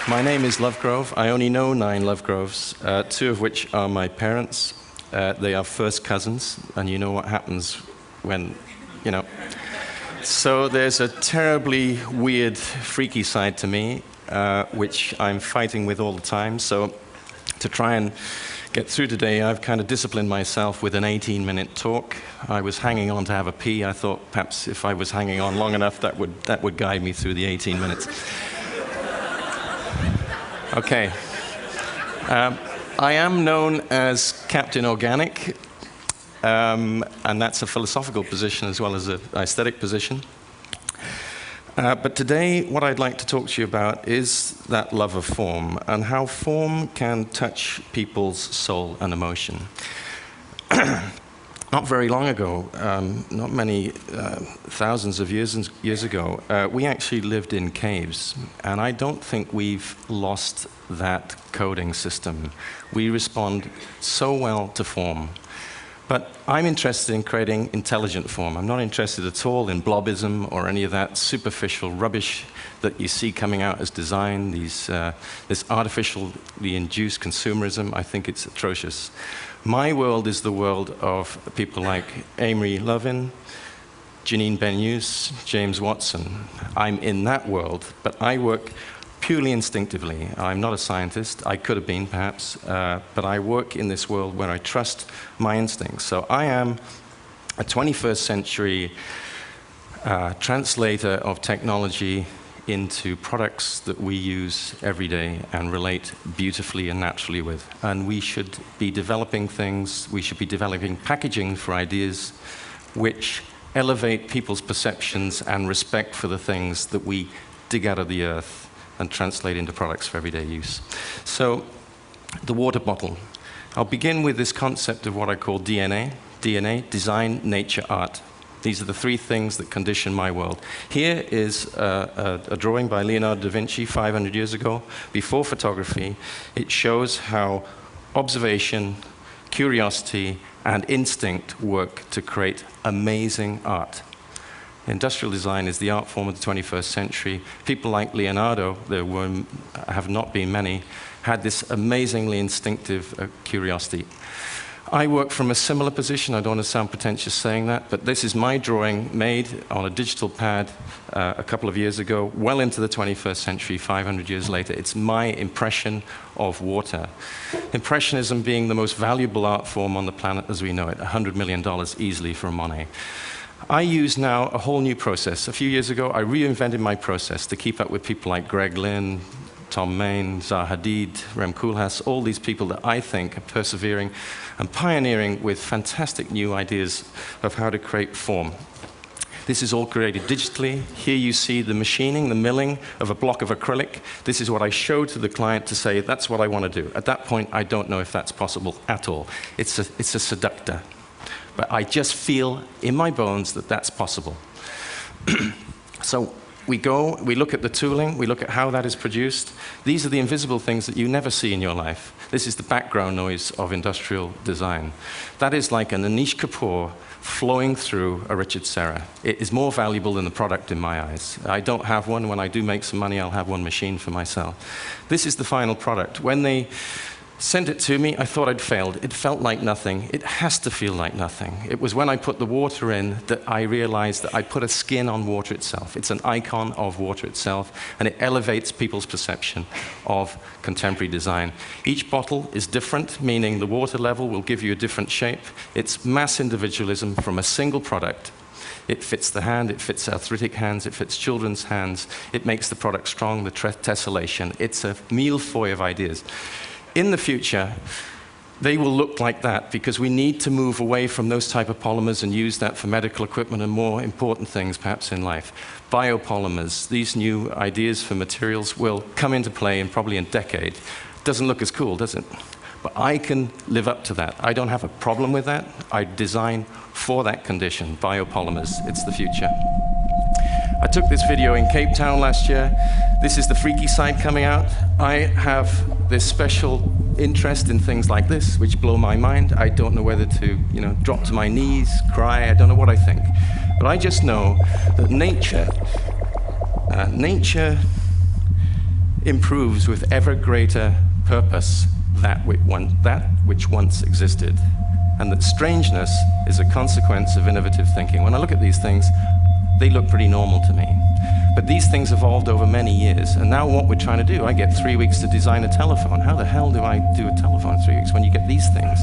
My name is Lovegrove. I only know 9 Lovegroves, 2 of which are my parents. They are first cousins, and you know what happens when, you know. So there's a terribly weird, freaky side to me, which I'm fighting with all the time. So to try and get through today, I've kind of disciplined myself with an 18-minute talk. I was hanging on to have a pee. I thought perhaps if I was hanging on long enough, that would guide me through the 18 minutes. Okay. I am known as Captain Organic, and that's a philosophical position as well as an aesthetic position. But today, what I'd like to talk to you about is that love of form and how form can touch people's soul and emotion. Not very long ago, not many thousands of years ago, we actually lived in caves, and I don't think we've lost that coding system. We respond so well to form. But I'm interested in creating intelligent form. I'm not interested at all in blobism or any of that superficial rubbish that you see coming out as design, this artificially induced consumerism. I think it's atrocious. My world is the world of people like Amory Lovin, Janine Benyus, James Watson. I'm in that world, but I work purely instinctively. I'm not a scientist. I could have been, perhaps, but I work in this world where I trust my instincts. So I am a 21st century translator of technology into products that we use every day and relate beautifully and naturally with. And we should be developing things, we should be developing packaging for ideas which elevate people's perceptions and respect for the things that we dig out of the earth and translate into products for everyday use. So, the water bottle. I'll begin with this concept of what I call DNA. DNA, design, nature, art. These are the 3 things that condition my world. Here is a drawing by Leonardo da Vinci 500 years ago, before photography. It shows how observation, curiosity, and instinct work to create amazing art. Industrial design is the art form of the 21st century. People like Leonardo, there have not been many, had this amazingly instinctive curiosity. I work from a similar position. I don't want to sound pretentious saying that, but this is my drawing made on a digital pad a couple of years ago, well into the 21st century, 500 years later. It's my impression of water. Impressionism being the most valuable art form on the planet as we know it, $100 million easily for a Monet. I use now a whole new process. A few years ago, I reinvented my process to keep up with people like Greg Lynn, Tom Main, Zaha Hadid, Rem Koolhaas, all these people that I think are persevering and pioneering with fantastic new ideas of how to create form. This is all created digitally. Here you see the machining, the milling of a block of acrylic. This is what I show to the client to say, that's what I want to do. At that point, I don't know if that's possible at all. It's a seductor. But I just feel in my bones that that's possible. So we look at the tooling, we look at how that is produced. These are the invisible things that you never see in your life. This is the background noise of industrial design. That is like an Anish Kapoor flowing through a Richard Serra. It is more valuable than the product in my eyes. I don't have one. When I do make some money, I'll have one machine for myself. This is the final product. When they sent it to me, I thought I'd failed. It felt like nothing. It has to feel like nothing. It was when I put the water in that I realized that I put a skin on water itself. It's an icon of water itself, and it elevates people's perception of contemporary design. Each bottle is different, meaning the water level will give you a different shape. It's mass individualism from a single product. It fits the hand, it fits arthritic hands, it fits children's hands. It makes the product strong, the tessellation. It's a millefeuille of ideas. In the future, they will look like that because we need to move away from those type of polymers and use that for medical equipment and more important things perhaps in life. Biopolymers, these new ideas for materials will come into play in probably a decade. Doesn't look as cool, does it? But I can live up to that. I don't have a problem with that. I design for that condition, biopolymers. It's the future. I took this video in Cape Town last year. This is the freaky side coming out. I have this special interest in things like this, which blow my mind. I don't know whether to, drop to my knees, cry. I don't know what I think. But I just know that nature improves with ever greater purpose that which once existed, and that strangeness is a consequence of innovative thinking. When I look at these things, they look pretty normal to me. But these things evolved over many years, and now what we're trying to do, I get 3 weeks to design a telephone. How the hell do I do a telephone in 3 weeks when you get these things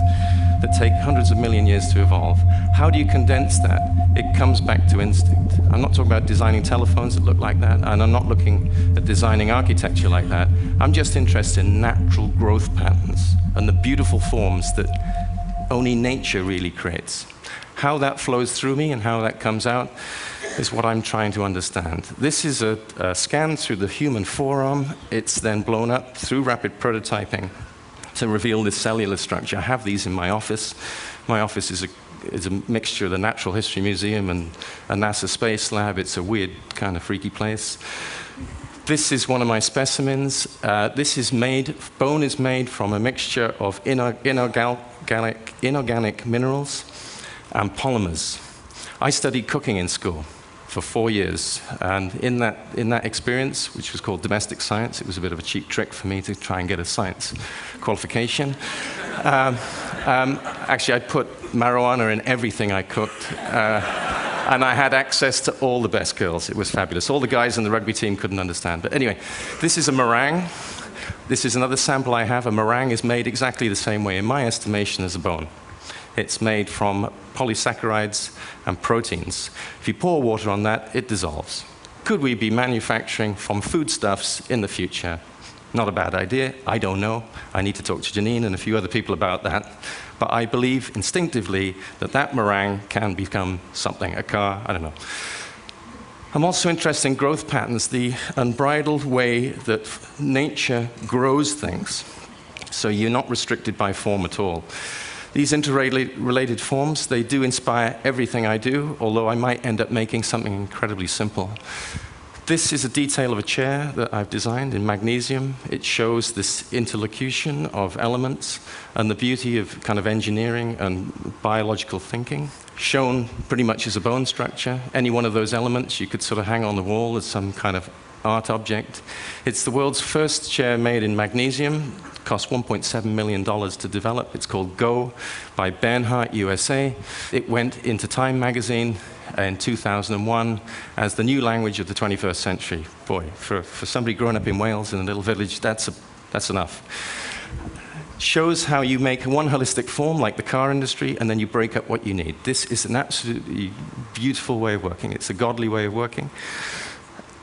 that take hundreds of million years to evolve? How do you condense that? It comes back to instinct. I'm not talking about designing telephones that look like that, and I'm not looking at designing architecture like that. I'm just interested in natural growth patterns and the beautiful forms that only nature really creates. How that flows through me and how that comes out is what I'm trying to understand. This is a scan through the human forearm. It's then blown up through rapid prototyping to reveal this cellular structure. I have these in my office. My office is a mixture of the Natural History Museum and a NASA space lab. It's a weird, kind of freaky place. This is one of my specimens. Bone is made from a mixture of inorganic minerals and polymers. I studied cooking in school for 4 years, and in that experience, which was called domestic science, it was a bit of a cheap trick for me to try and get a science qualification. Actually, I put marijuana in everything I cooked, and I had access to all the best girls. It was fabulous. All the guys in the rugby team couldn't understand. But anyway, this is a meringue. This is another sample I have. A meringue is made exactly the same way, in my estimation, as a bone. It's made from polysaccharides and proteins. If you pour water on that, it dissolves. Could we be manufacturing from foodstuffs in the future? Not a bad idea. I don't know. I need to talk to Janine and a few other people about that. But I believe instinctively that meringue can become something, a car, I don't know. I'm also interested in growth patterns, the unbridled way that nature grows things. So you're not restricted by form at all. These interrelated forms, they do inspire everything I do, although I might end up making something incredibly simple. This is a detail of a chair that I've designed in magnesium. It shows this interlocution of elements and the beauty of kind of engineering and biological thinking, shown pretty much as a bone structure. Any one of those elements you could sort of hang on the wall as some kind of art object. It's the world's first chair made in magnesium. Cost $1.7 million to develop. It's called Go by Bernhardt, USA. It went into Time magazine in 2001 as the new language of the 21st century. Boy, for somebody growing up in Wales in a little village, that's enough. Shows how you make one holistic form like the car industry, and then you break up what you need. This is an absolutely beautiful way of working. It's a godly way of working.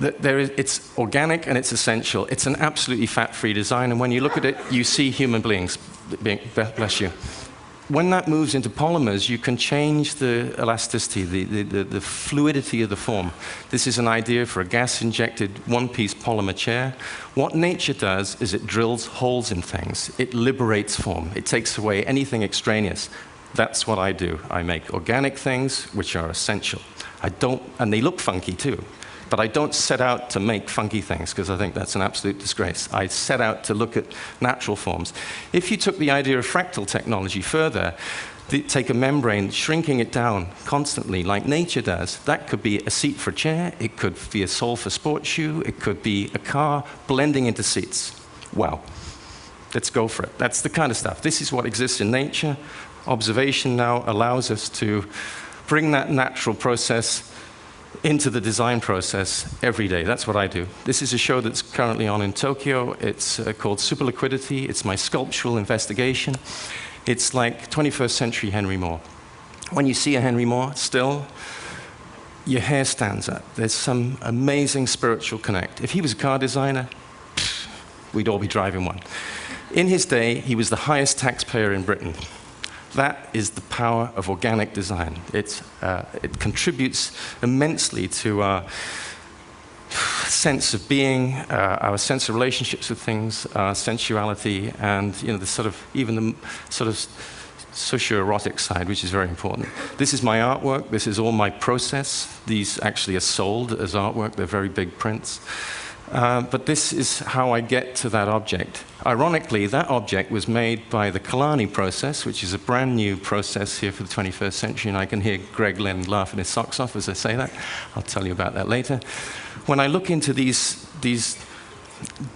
It's organic and it's essential. It's an absolutely fat-free design, and when you look at it, you see human beings. Bless you. When that moves into polymers, you can change the elasticity, the fluidity of the form. This is an idea for a gas-injected one-piece polymer chair. What nature does is it drills holes in things. It liberates form. It takes away anything extraneous. That's what I do. I make organic things which are essential. And they look funky too. But I don't set out to make funky things, because I think that's an absolute disgrace. I set out to look at natural forms. If you took the idea of fractal technology further, take a membrane, shrinking it down constantly, like nature does, that could be a seat for a chair, it could be a sole for a sports shoe, it could be a car blending into seats. Wow. Let's go for it. That's the kind of stuff. This is what exists in nature. Observation now allows us to bring that natural process into the design process every day. That's what I do. This is a show that's currently on in Tokyo. It's called Superliquidity. It's my sculptural investigation. It's like 21st century Henry Moore. When you see a Henry Moore still, your hair stands up. There's some amazing spiritual connect. If he was a car designer, we'd all be driving one. In his day, he was the highest taxpayer in Britain. That is the power of organic design. It contributes immensely to our sense of being, our sense of relationships with things, our sensuality, and even the sort of socio-erotic side, which is very important. This is my artwork. This is all my process. These actually are sold as artwork. They're very big prints. But this is how I get to that object. Ironically, that object was made by the Kalani process, which is a brand new process here for the 21st century, and I can hear Greg Lynn laughing his socks off as I say that. I'll tell you about that later. When I look into these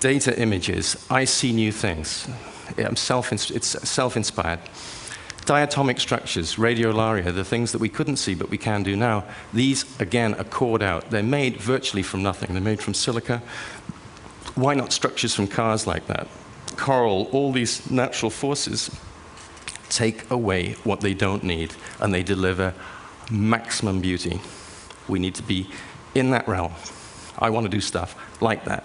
data images, I see new things. It's self-inspired. Diatomic structures, radiolaria, the things that we couldn't see but we can do now, these, again, are cored out. They're made virtually from nothing. They're made from silica. Why not structures from cars like that? Coral, all these natural forces take away what they don't need, and they deliver maximum beauty. We need to be in that realm. I want to do stuff like that.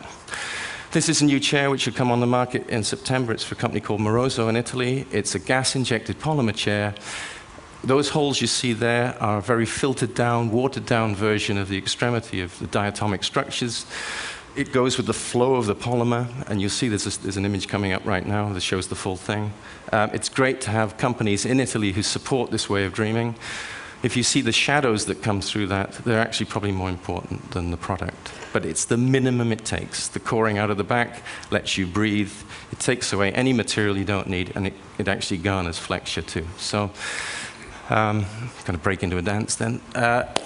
This is a new chair which will come on the market in September. It's for a company called Moroso in Italy. It's a gas-injected polymer chair. Those holes you see there are a very filtered down, watered down version of the extremity of the diatomic structures. It goes with the flow of the polymer, and you'll see there's an image coming up right now that shows the full thing. It's great to have companies in Italy who support this way of dreaming. If you see the shadows that come through that, they're actually probably more important than the product. But it's the minimum it takes. The coring out of the back lets you breathe. It takes away any material you don't need, and it actually garners flexure too. So, I'm going to break into a dance then.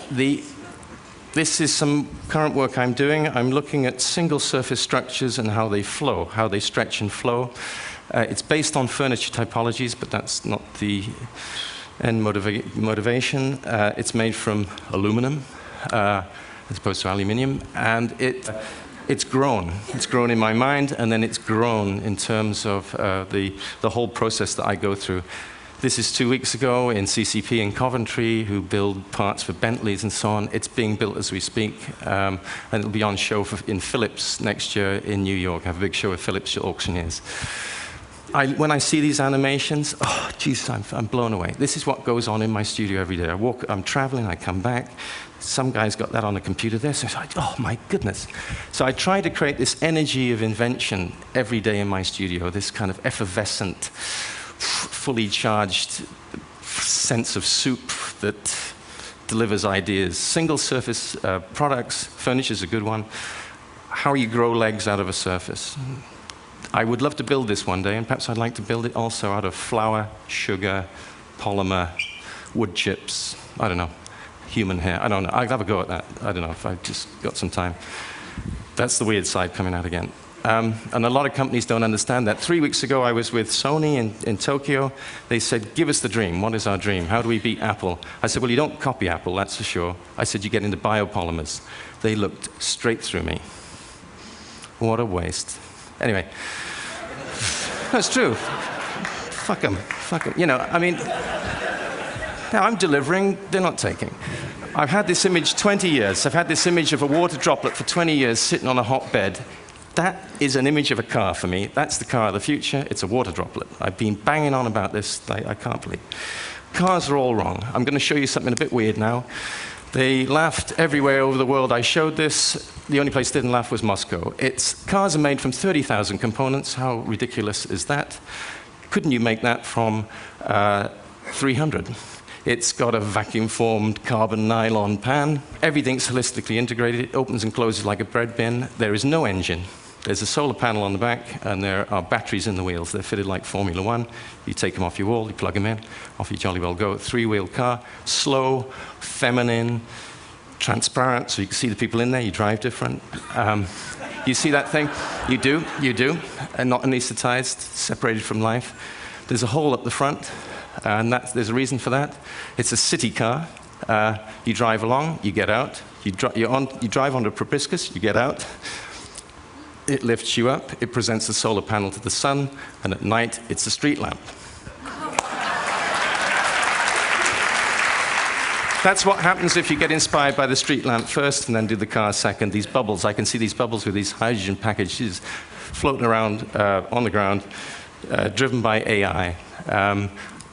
This is some current work I'm doing. I'm looking at single surface structures and how they flow, how they stretch and flow. It's based on furniture typologies, but that's not the end motivation. It's made from aluminum as opposed to aluminium, and it's grown. It's grown in my mind, and then it's grown in terms of the whole process that I go through. This is 2 weeks ago in CCP in Coventry, who build parts for Bentleys and so on. It's being built as we speak, and it'll be on show in Philips next year in New York. I have a big show with Philips auctioneers. When I see these animations, oh, Jesus, I'm blown away. This is what goes on in my studio every day. I'm traveling, I come back. Some guy's got that on a computer there, so it's like, oh my goodness. So I try to create this energy of invention every day in my studio, this kind of effervescent, fully charged sense of soup that delivers ideas. Single surface products, furniture's a good one. How you grow legs out of a surface. I would love to build this one day, and perhaps I'd like to build it also out of flour, sugar, polymer, wood chips, I don't know, human hair, I don't know. I'll have a go at that. I don't know if I've just got some time. That's the weird side coming out again. And a lot of companies don't understand that. 3 weeks ago, I was with Sony in Tokyo. They said, give us the dream. What is our dream? How do we beat Apple? I said, well, you don't copy Apple, that's for sure. I said, you get into biopolymers. They looked straight through me. What a waste. Anyway, that's true. Fuck them. You know, I mean, now I'm delivering, they're not taking. I've had this image 20 years. I've had this image of a water droplet for 20 years sitting on a hot bed. That is an image of a car for me. That's the car of the future. It's a water droplet. I've been banging on about this. I can't believe. Cars are all wrong. I'm going to show you something a bit weird now. They laughed everywhere over the world. I showed this. The only place they didn't laugh was Moscow. Cars are made from 30,000 components. How ridiculous is that? Couldn't you make that from 300? It's got a vacuum-formed carbon nylon pan. Everything's holistically integrated. It opens and closes like a bread bin. There is no engine. There's a solar panel on the back, and there are batteries in the wheels. They're fitted like Formula One. You take them off your wall, you plug them in, off you jolly well go. Three-wheel car, slow, feminine, transparent, so you can see the people in there. You drive different. You see that thing? You do, and not anesthetized, separated from life. There's a hole up the front, and there's a reason for that. It's a city car. You drive along, you get out. You drive onto a proboscis, you get out. It lifts you up, it presents the solar panel to the sun, and at night, it's a street lamp. That's what happens if you get inspired by the street lamp first and then do the car second. These bubbles, I can see these bubbles with these hydrogen packages floating around on the ground, driven by AI.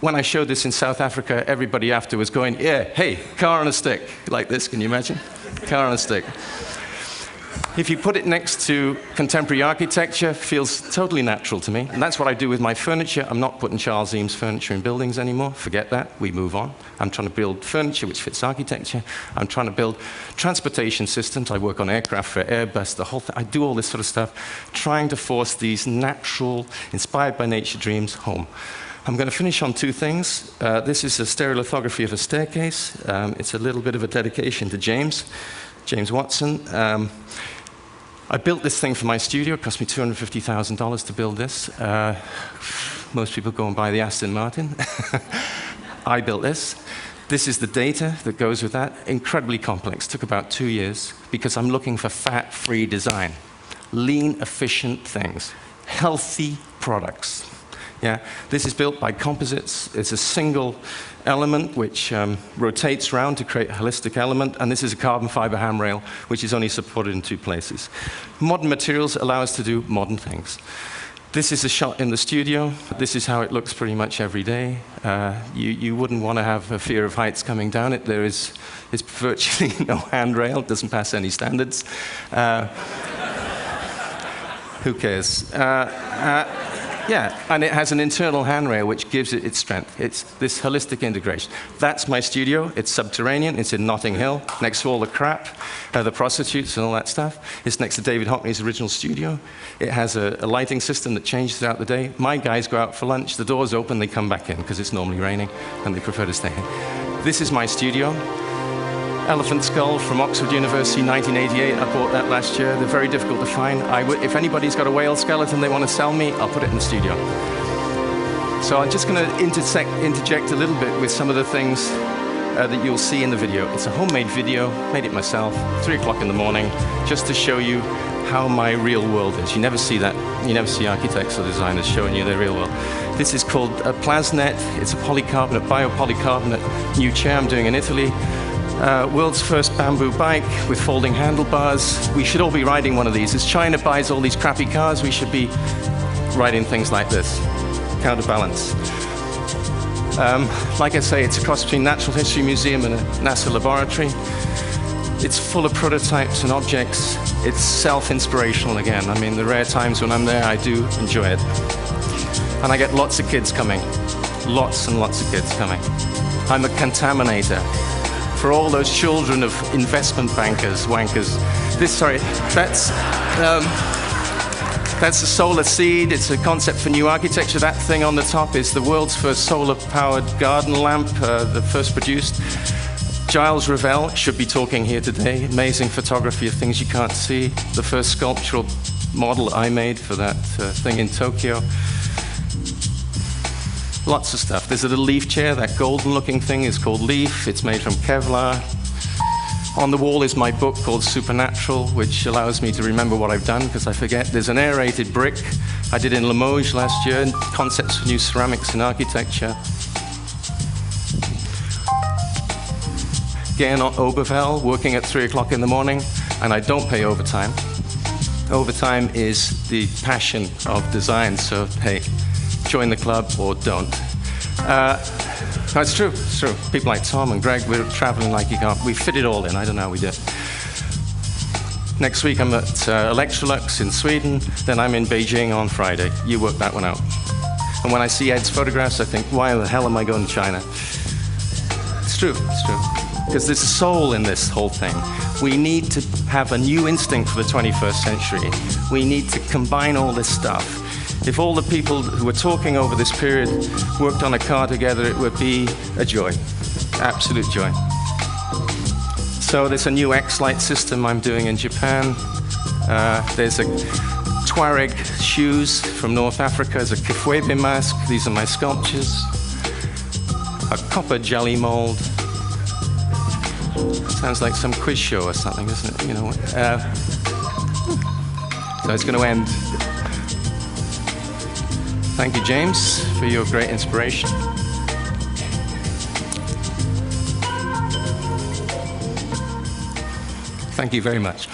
When I showed this in South Africa, everybody after was going, yeah, hey, car on a stick, like this, can you imagine? Car on a stick. If you put it next to contemporary architecture, it feels totally natural to me. And that's what I do with my furniture. I'm not putting Charles Eames furniture in buildings anymore. Forget that. We move on. I'm trying to build furniture which fits architecture. I'm trying to build transportation systems. I work on aircraft for Airbus, the whole thing. I do all this sort of stuff, trying to force these natural, inspired by nature dreams home. I'm going to finish on two things. This is a stereolithography of a staircase. It's a little bit of a dedication to James Watson. I built this thing for my studio. It cost me $250,000 to build this. Most people go and buy the Aston Martin. I built this. This is the data that goes with that. Incredibly complex. Took about 2 years because I'm looking for fat-free design. Lean, efficient things. Healthy products. Yeah, this is built by composites. It's a single element which rotates around to create a holistic element, and this is a carbon fiber handrail which is only supported in 2 places. Modern materials allow us to do modern things. This is a shot in the studio. This is how it looks pretty much every day. You wouldn't want to have a fear of heights coming down it. It's virtually no handrail. It doesn't pass any standards. Who cares? Yeah, and it has an internal handrail which gives it its strength. It's this holistic integration. That's my studio. It's subterranean. It's in Notting Hill, next to all the crap, the prostitutes and all that stuff. It's next to David Hockney's original studio. It has a lighting system that changes throughout the day. My guys go out for lunch. The door's open. They come back in because it's normally raining, and they prefer to stay in. This is my studio. Elephant skull from Oxford University, 1988. I bought that last year. They're very difficult to find. If anybody's got a whale skeleton they want to sell me, I'll put it in the studio. So I'm just going to interject a little bit with some of the things that you'll see in the video. It's a homemade video, made it myself, 3 o'clock in the morning, just to show you how my real world is. You never see that. You never see architects or designers showing you their real world. This is called a Plasnet. It's a polycarbonate, biopolycarbonate new chair I'm doing in Italy. World's first bamboo bike with folding handlebars. We should all be riding one of these. As China buys all these crappy cars, we should be riding things like this. Counterbalance. Like I say, it's a cross between Natural History Museum and a NASA laboratory. It's full of prototypes and objects. It's self-inspirational again. I mean, the rare times when I'm there, I do enjoy it. And I get lots of kids coming. Lots and lots of kids coming. I'm a contaminator. For all those children of investment bankers, wankers. That's a solar seed. It's a concept for new architecture. That thing on the top is the world's first solar-powered garden lamp, the first produced. Giles Revell should be talking here today. Amazing photography of things you can't see. The first sculptural model I made for that thing in Tokyo. Lots of stuff. There's a little leaf chair. That golden-looking thing is called Leaf. It's made from Kevlar. On the wall is my book called Supernatural, which allows me to remember what I've done because I forget. There's an aerated brick I did in Limoges last year. Concepts for new ceramics in architecture. Gernot Obervel, working at 3 o'clock in the morning, and I don't pay overtime. Overtime is the passion of design, so hey, join the club or don't. No, it's true, it's true. People like Tom and Greg, we're traveling like you can't. We fit it all in, I don't know how we do it. Next week I'm at Electrolux in Sweden, then I'm in Beijing on Friday. You work that one out. And when I see Ed's photographs, I think, why the hell am I going to China? It's true, it's true. Because there's a soul in this whole thing. We need to have a new instinct for the 21st century. We need to combine all this stuff. If all the people who were talking over this period worked on a car together, it would be a joy, absolute joy. So there's a new X-Light system I'm doing in Japan. There's a Tuareg shoes from North Africa. There's a Kifwebe mask. These are my sculptures. A copper jelly mold. Sounds like some quiz show or something, doesn't it? You know. So it's going to end. Thank you, James, for your great inspiration. Thank you very much.